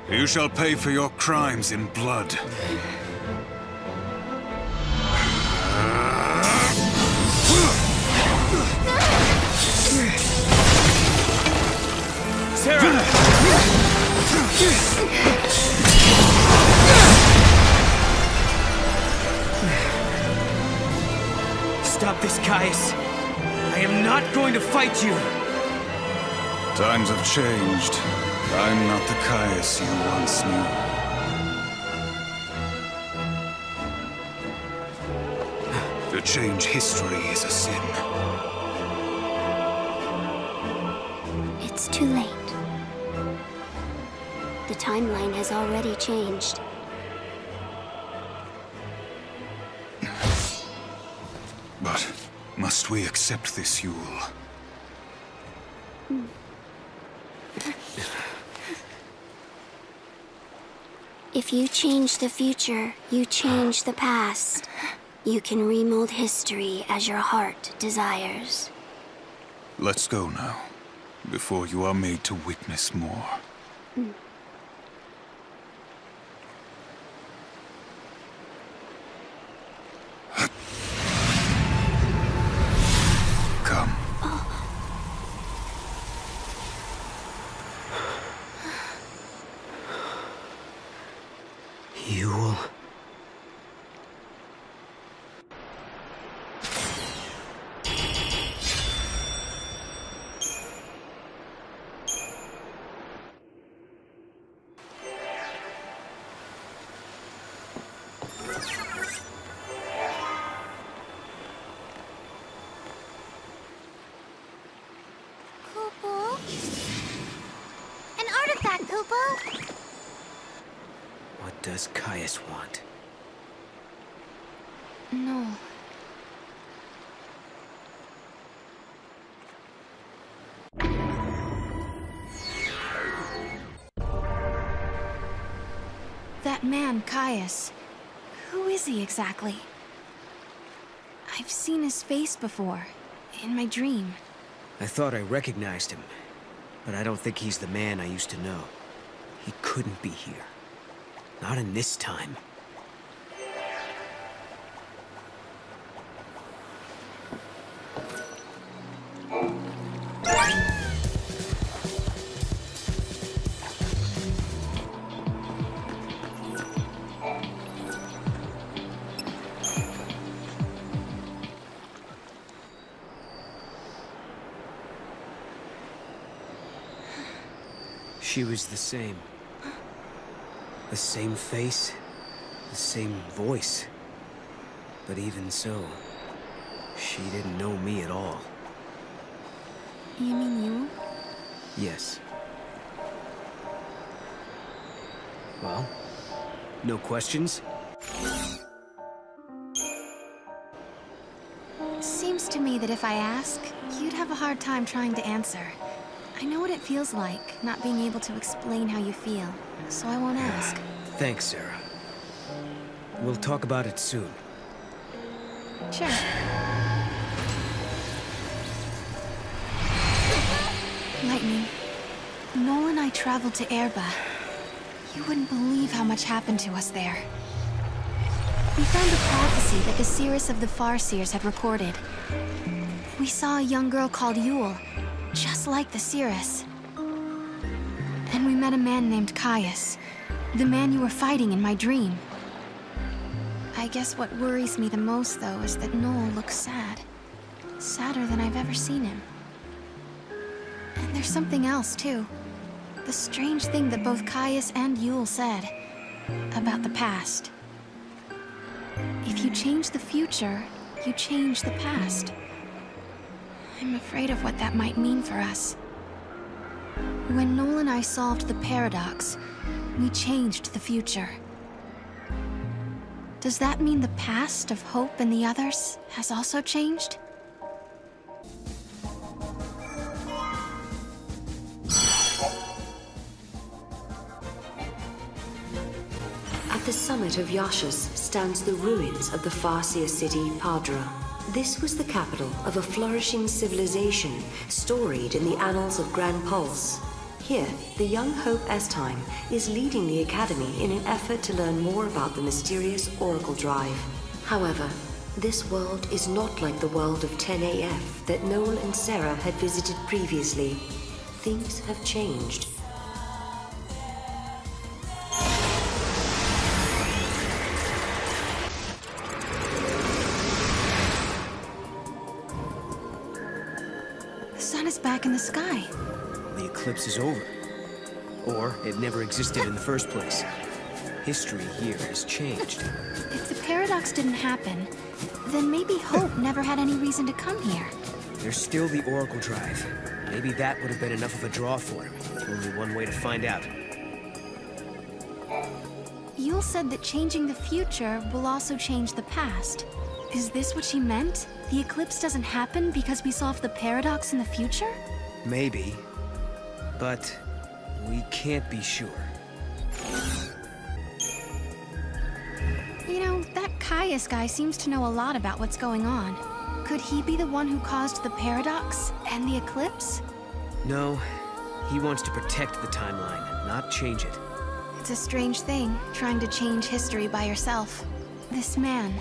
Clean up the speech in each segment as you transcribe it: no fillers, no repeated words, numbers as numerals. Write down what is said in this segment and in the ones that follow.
You shall pay for your crimes in blood. Sarah! Stop this, Caius. I am not going to fight you. Times have changed. I'm not the Caius you once knew. To change history is a sin. It's too late. The timeline has already changed. But must we accept this, Yule? If you change the future, you change the past. You can remold history as your heart desires. Let's go now, before you are made to witness more. Come. Yule. An artifact, Kupo! What does Caius want? No. That man, Caius. Who is he exactly? I've seen his face before, in my dream. I thought I recognized him, but I don't think he's the man I used to know. He couldn't be here. Not in this time. She was the same. The same face, the same voice. But even so, she didn't know me at all. You mean you? Yes. Well, no questions? Seems to me that if I ask, you'd have a hard time trying to answer. I know what it feels like, not being able to explain how you feel, so I won't ask. Thanks, Sarah. We'll talk about it soon. Sure. Lightning. Noel and I traveled to Erba. You wouldn't believe how much happened to us there. We found a prophecy that the seeress of the Farseers had recorded. We saw a young girl called Yule, just like the seeress. And we met a man named Caius, the man you were fighting in my dream. I guess what worries me the most, though, is that Noel looks sad. Sadder than I've ever seen him. And there's something else, too. The strange thing that both Caius and Yule said about the past. If you change the future, you change the past. I'm afraid of what that might mean for us. When Noel and I solved the paradox, we changed the future. Does that mean the past of Hope and the others has also changed? At the summit of Yashas stands the ruins of the Farseer city, Padra. This was the capital of a flourishing civilization, storied in the annals of Grand Pulse. Here, the young Hope Estime is leading the Academy in an effort to learn more about the mysterious Oracle Drive. However, this world is not like the world of 10AF that Noel and Sarah had visited previously. Things have changed. The sun is back in the sky. The eclipse is over. Or it never existed in the first place. History here has changed. If the paradox didn't happen, then maybe Hope never had any reason to come here. There's still the Oracle Drive. Maybe that would have been enough of a draw for him. Only one way to find out. Yule said that changing the future will also change the past. Is this what she meant? The eclipse doesn't happen because we solved the paradox in the future? Maybe. But we can't be sure. You know, that Caius guy seems to know a lot about what's going on. Could he be the one who caused the paradox and the eclipse? No, he wants to protect the timeline, not change it. It's a strange thing, trying to change history by yourself. This man,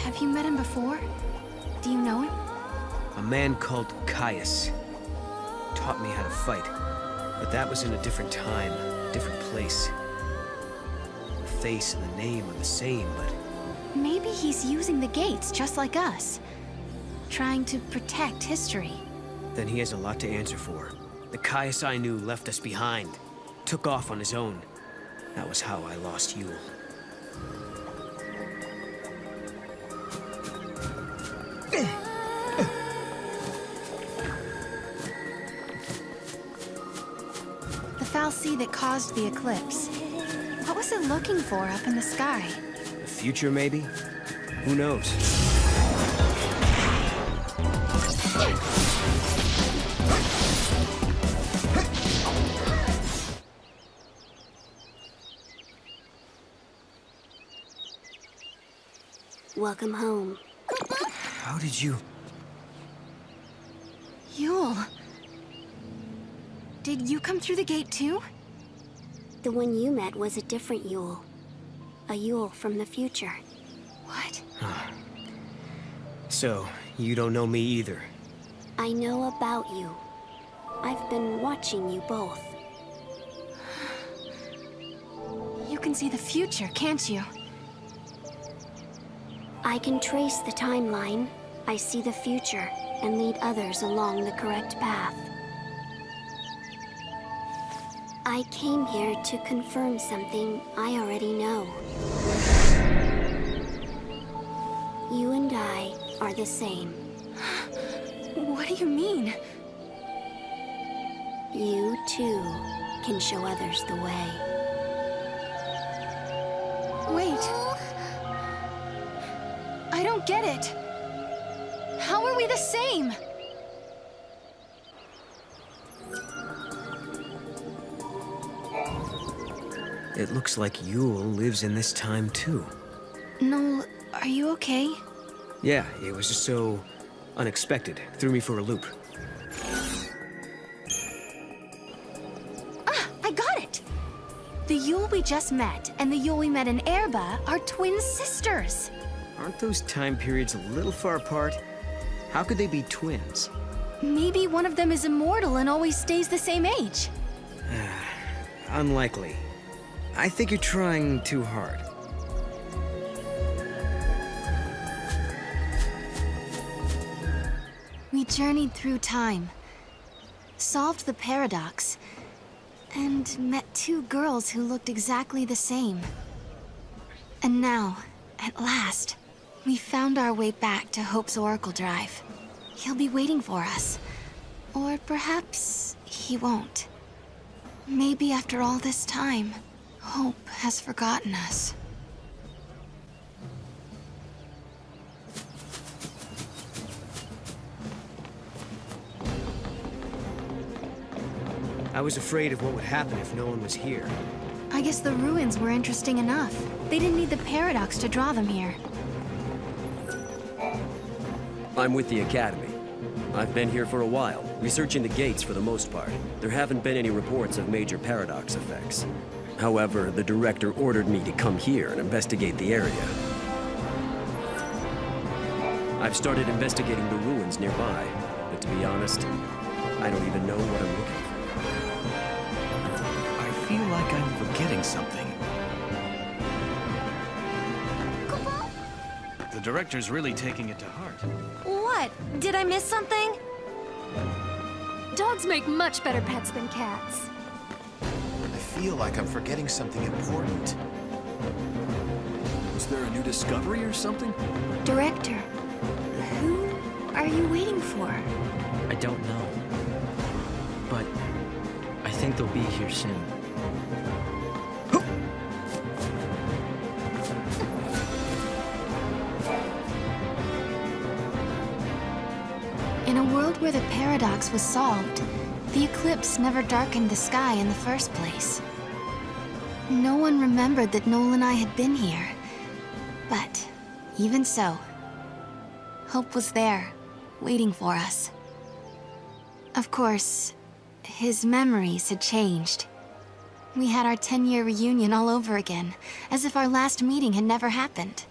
have you met him before? Do you know him? A man called Caius. Taught me how to fight. But that was in a different time, different place. The face and the name are the same, but... Maybe he's using the gates just like us. Trying to protect history. Then he has a lot to answer for. The Caius I knew left us behind. Took off on his own. That was how I lost Yule. The fal'Cie that caused the eclipse. What was it looking for up in the sky? The future, maybe? Who knows? Welcome home. How did you... Yule. Did you come through the gate too? The one you met was a different Yule. A Yule from the future. What? So, you don't know me either. I know about you. I've been watching you both. You can see the future, can't you? I can trace the timeline. I see the future and lead others along the correct path. I came here to confirm something I already know. You and I are the same. What do you mean? You, too, can show others the way. Wait. I don't get it. How are we the same? It looks like Yule lives in this time, too. Noel, are you okay? Yeah, it was just so... unexpected. Threw me for a loop. Ah, I got it! The Yule we just met and the Yule we met in Erba are twin sisters. Aren't those time periods a little far apart? How could they be twins? Maybe one of them is immortal and always stays the same age. Unlikely. I think you're trying too hard. We journeyed through time, solved the paradox, and met two girls who looked exactly the same. And now, at last, we found our way back to Hope's Oracle Drive. He'll be waiting for us. Or perhaps he won't. Maybe after all this time, Hope has forgotten us. I was afraid of what would happen if no one was here. I guess the ruins were interesting enough. They didn't need the paradox to draw them here. I'm with the Academy. I've been here for a while, researching the gates for the most part. There haven't been any reports of major paradox effects. However, the director ordered me to come here and investigate the area. I've started investigating the ruins nearby, but to be honest, I don't even know what I'm looking for. I feel like I'm forgetting something. The director's really taking it to heart. What? Did I miss something? Dogs make much better pets than cats. I feel like I'm forgetting something important. Was there a new discovery or something? Director, who are you waiting for? I don't know. But I think they'll be here soon. In a world where the paradox was solved, the eclipse never darkened the sky in the first place. No one remembered that Noel and I had been here. But even so, hope was there, waiting for us. Of course, his memories had changed. We had our 10-year reunion all over again, as if our last meeting had never happened.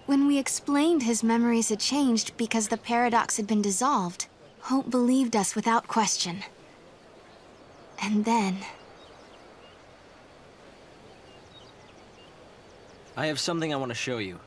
When we explained his memories had changed because the paradox had been dissolved, Hope believed us without question. And then... I have something I want to show you.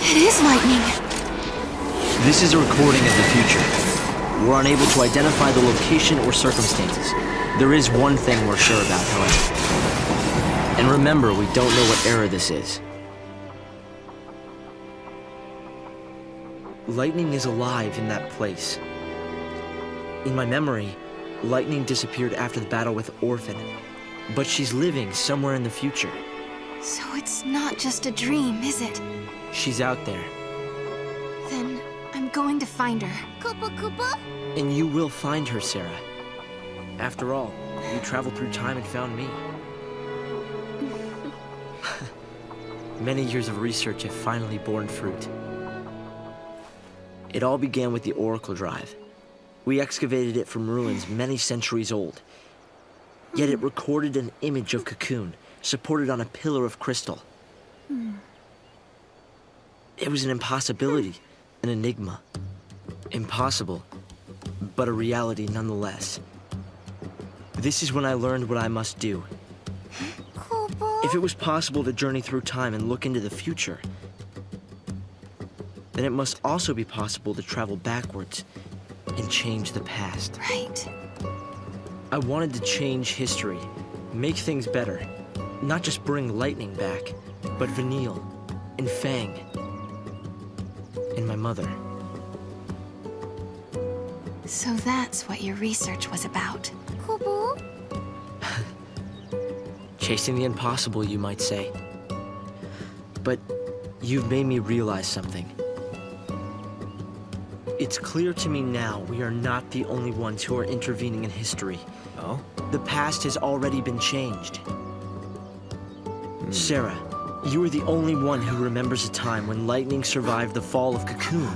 It is lightning! This is a recording of the future. We're unable to identify the location or circumstances. There is one thing we're sure about, however. And remember, we don't know what era this is. Lightning is alive in that place. In my memory, Lightning disappeared after the battle with Orphan, but she's living somewhere in the future. So it's not just a dream, is it? She's out there, Then I'm going to find her. Koopa Koopa? and you will find her, Sarah. After all, you traveled through time and found me. Many years of research have finally borne fruit. It all began with the Oracle Drive. We excavated it from ruins many centuries old. Yet it recorded an image of Cocoon, supported on a pillar of crystal. It was an impossibility, an enigma. Impossible, but a reality nonetheless. This is when I learned what I must do. Koopa? If it was possible to journey through time and look into the future, then it must also be possible to travel backwards and change the past. Right. I wanted to change history, make things better, not just bring Lightning back, but Vanille and Fang and my mother. So that's what your research was about. Koopa? Chasing the impossible, you might say. But you've made me realize something. It's clear to me now we are not the only ones who are intervening in history. Oh? The past has already been changed. Sarah, you are the only one who remembers a time when Lightning survived the fall of Cocoon,